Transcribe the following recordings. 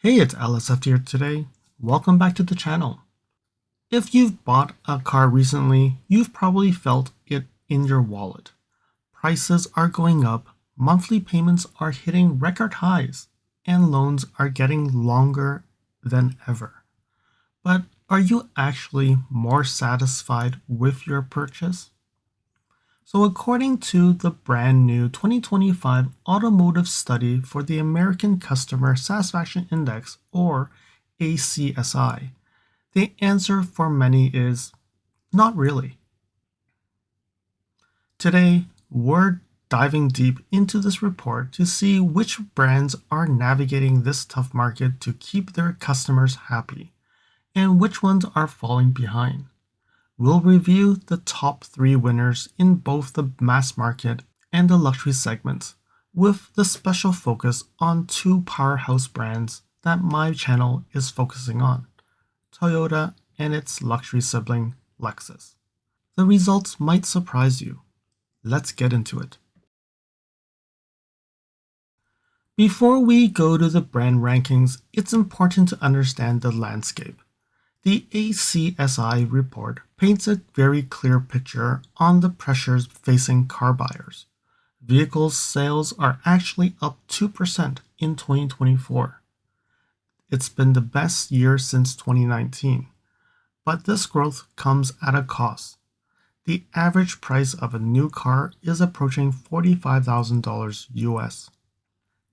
Hey, it's LSF here today. Welcome back to the channel. If you've bought a car recently, you've probably felt it in your wallet. Prices are going up, monthly payments are hitting record highs, and loans are getting longer than ever. But are you actually more satisfied with your purchase? So according to the brand new 2025 Automotive Study for the American Customer Satisfaction Index, or ACSI, the answer for many is not really. Today, we're diving deep into this report to see which brands are navigating this tough market to keep their customers happy, and which ones are falling behind. We'll review the top 3 winners in both the mass market and the luxury segments, with the special focus on 2 powerhouse brands that my channel is focusing on, Toyota and its luxury sibling, Lexus. The results might surprise you. Let's get into it. Before we go to the brand rankings, it's important to understand the landscape. The ACSI report paints a very clear picture on the pressures facing car buyers. Vehicle sales are actually up 2% in 2024. It's been the best year since 2019, but this growth comes at a cost. The average price of a new car is approaching $45,000 US.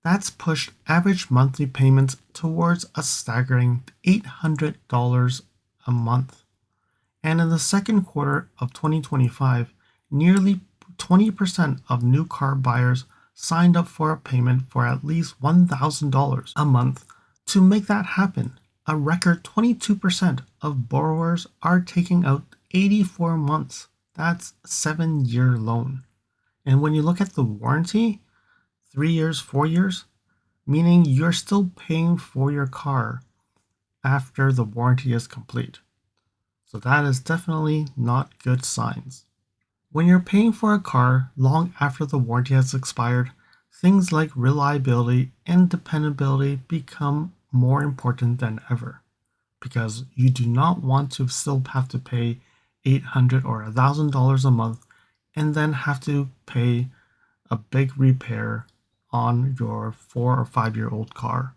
That's pushed average monthly payments towards a staggering $800 a month. And in the second quarter of 2025, nearly 20% of new car buyers signed up for a payment for at least $1,000 a month. To make that happen, a record 22% of borrowers are taking out 84 months. That's a 7-year loan. And when you look at the warranty, 3 years, 4 years, meaning you're still paying for your car after the warranty is complete. So that is definitely not good signs. When you're paying for a car long after the warranty has expired, things like reliability and dependability become more important than ever, because you do not want to still have to pay $800 or $1,000 a month and then have to pay a big repair on your 4 or 5-year-old car.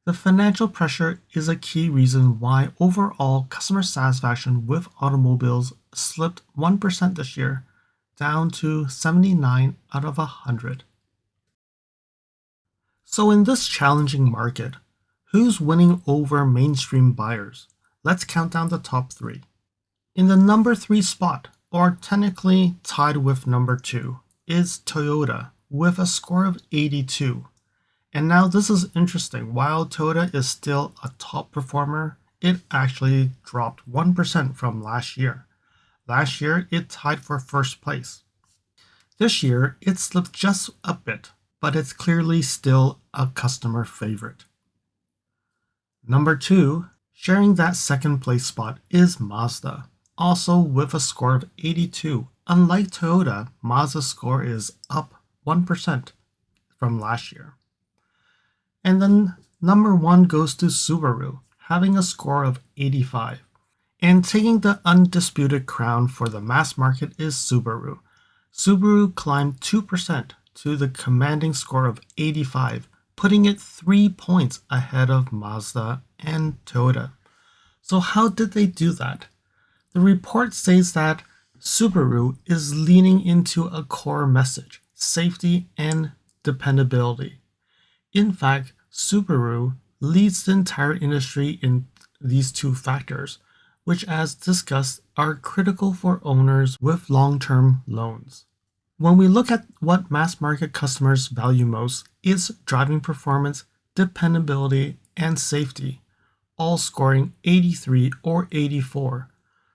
The financial pressure is a key reason why overall customer satisfaction with automobiles slipped 1% this year, down to 79 out of 100. So in this challenging market, who's winning over mainstream buyers? Let's count down the top 3. In the number 3 spot, or technically tied with number 2, is Toyota with a score of 82. And now this is interesting. While Toyota is still a top performer, it actually dropped 1% from last year. Last year, it tied for first place. This year, it slipped just a bit, but it's clearly still a customer favorite. Number 2, sharing that second place spot, is Mazda, also with a score of 82. Unlike Toyota, Mazda's score is up 1% from last year. And then number 1 goes to Subaru, having a score of 85. And taking the undisputed crown for the mass market is Subaru. Subaru climbed 2% to the commanding score of 85, putting it 3 points ahead of Mazda and Toyota. So how did they do that? The report says that Subaru is leaning into a core message: safety and dependability. In fact, Subaru leads the entire industry in these 2 factors, which, as discussed, are critical for owners with long-term loans. When we look at what mass market customers value most, it's driving performance, dependability, and safety, all scoring 83 or 84.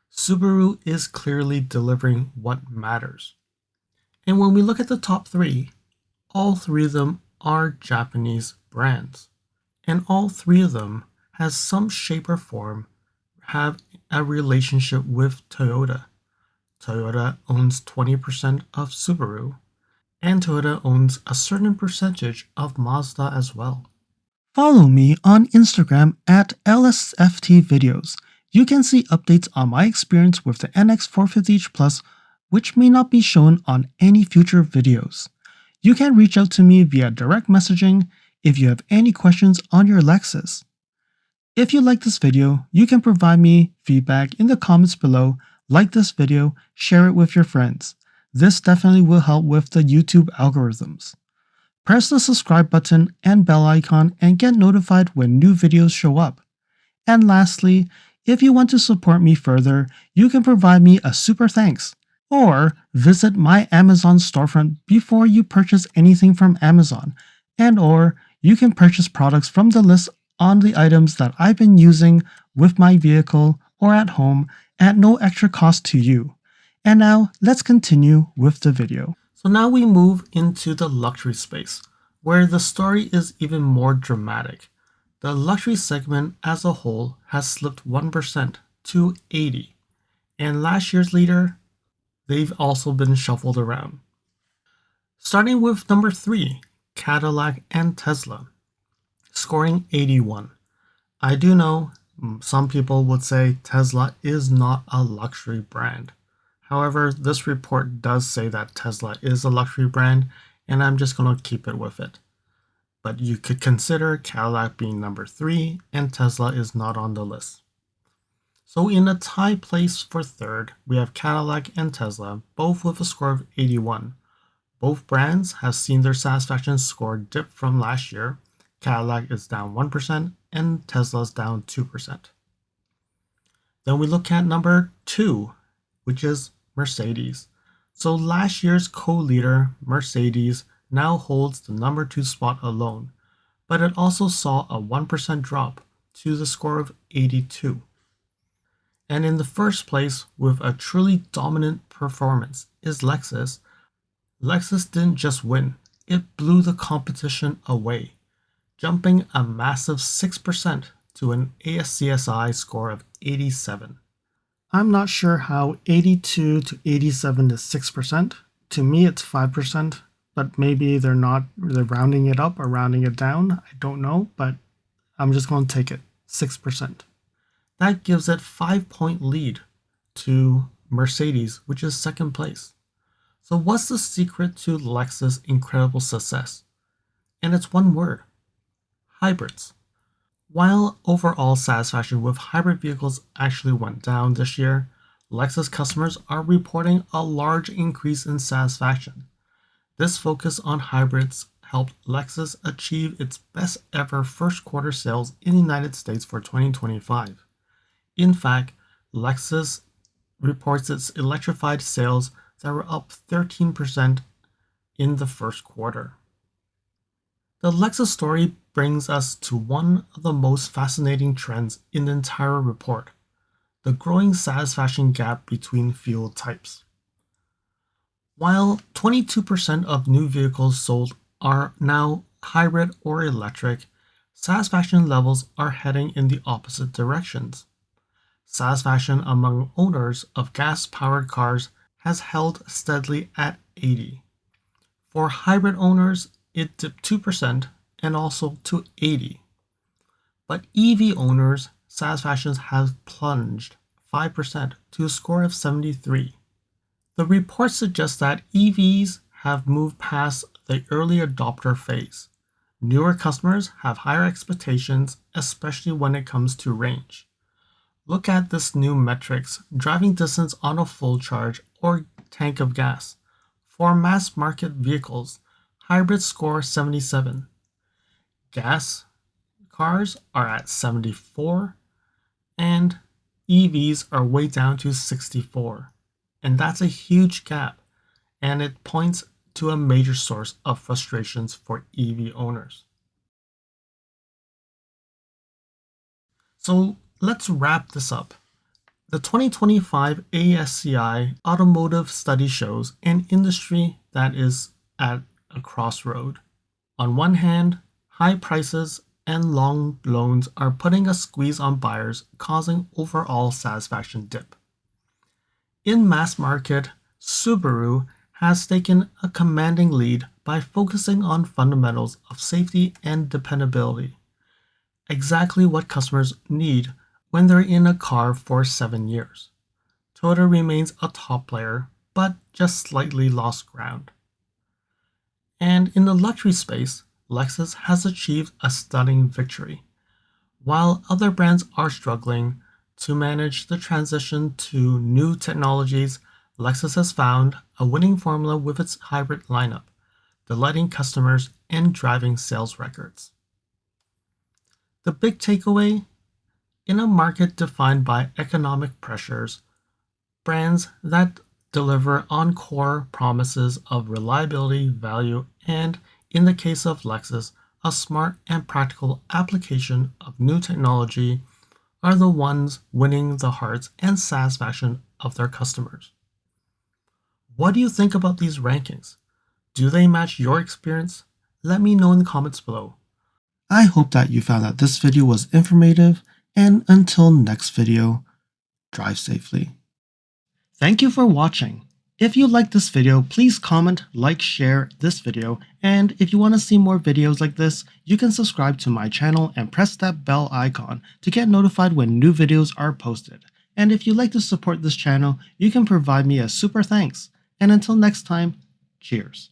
Subaru is clearly delivering what matters. And when we look at the top 3, all 3 of them are Japanese brands, and all 3 of them has some shape or form have a relationship with Toyota. Toyota owns 20% of Subaru, and Toyota owns a certain percentage of Mazda as well. Follow me on Instagram at LSFT Videos. You can see updates on my experience with the NX450H Plus, which may not be shown on any future videos. You can reach out to me via direct messaging if you have any questions on your Lexus. If you like this video, you can provide me feedback in the comments below, like this video, share it with your friends. This definitely will help with the YouTube algorithms. Press the subscribe button and bell icon and get notified when new videos show up. And lastly, if you want to support me further, you can provide me a super thanks, or visit my Amazon storefront before you purchase anything from Amazon, or you can purchase products from the list on the items that I've been using with my vehicle or at home at no extra cost to you. And now let's continue with the video. So now we move into the luxury space, where the story is even more dramatic. The luxury segment as a whole has slipped 1% to 80, and last year's leader, they've also been shuffled around. Starting with number 3, Cadillac and Tesla, scoring 81. I do know some people would say Tesla is not a luxury brand. However, this report does say that Tesla is a luxury brand, and I'm just going to keep it with it. But you could consider Cadillac being number 3, and Tesla is not on the list. So in a tie place for third, we have Cadillac and Tesla, both with a score of 81. Both brands have seen their satisfaction score dip from last year. Cadillac is down 1%, and Tesla's down 2%. Then we look at number 2, which is Mercedes. So last year's co-leader, Mercedes, now holds the number 2 spot alone, but it also saw a 1% drop to the score of 82. And in the first place, with a truly dominant performance, is Lexus. Lexus didn't just win, it blew the competition away, jumping a massive 6% to an ACSI score of 87. I'm not sure how 82 to 87 is 6%. To me, it's 5%, but maybe they're rounding it up or rounding it down. I don't know, but I'm just going to take it, 6%. That gives it 5-point lead to Mercedes, which is second place. So what's the secret to Lexus' incredible success? And it's one word: hybrids. While overall satisfaction with hybrid vehicles actually went down this year, Lexus customers are reporting a large increase in satisfaction. This focus on hybrids helped Lexus achieve its best ever first quarter sales in the United States for 2025. In fact, Lexus reports its electrified sales that were up 13% in the first quarter. The Lexus story brings us to one of the most fascinating trends in the entire report: the growing satisfaction gap between fuel types. While 22% of new vehicles sold are now hybrid or electric, satisfaction levels are heading in the opposite directions. Satisfaction among owners of gas-powered cars has held steadily at 80. For hybrid owners, it dipped 2% and also to 80. But EV owners' satisfaction has plunged 5% to a score of 73. The report suggests that EVs have moved past the early adopter phase. Newer customers have higher expectations, especially when it comes to range. Look at this new metrics: driving distance on a full charge or tank of gas. For mass market vehicles, hybrids score 77. Gas cars are at 74, and EVs are way down to 64. And that's a huge gap, and it points to a major source of frustrations for EV owners. So let's wrap this up. The 2025 ASCI Automotive Study shows an industry that is at a crossroad. On one hand, high prices and long loans are putting a squeeze on buyers, causing overall satisfaction dip. In mass market, Subaru has taken a commanding lead by focusing on fundamentals of safety and dependability. exactly what customers need when they're in a car for 7 years. Toyota remains a top player, but just slightly lost ground. And in the luxury space, Lexus has achieved a stunning victory. While other brands are struggling to manage the transition to new technologies, Lexus has found a winning formula with its hybrid lineup, delighting customers and driving sales records. The big takeaway: in a market defined by economic pressures, brands that deliver on core promises of reliability, value, and, in the case of Lexus, a smart and practical application of new technology are the ones winning the hearts and satisfaction of their customers. What do you think about these rankings? Do they match your experience? Let me know in the comments below. I hope that you found that this video was informative, and until next video, drive safely. Thank you for watching. If you liked this video, please comment, like, share this video, and if you want to see more videos like this, you can subscribe to my channel and press that bell icon to get notified when new videos are posted. And if you'd like to support this channel, you can provide me a super thanks. And until next time, cheers.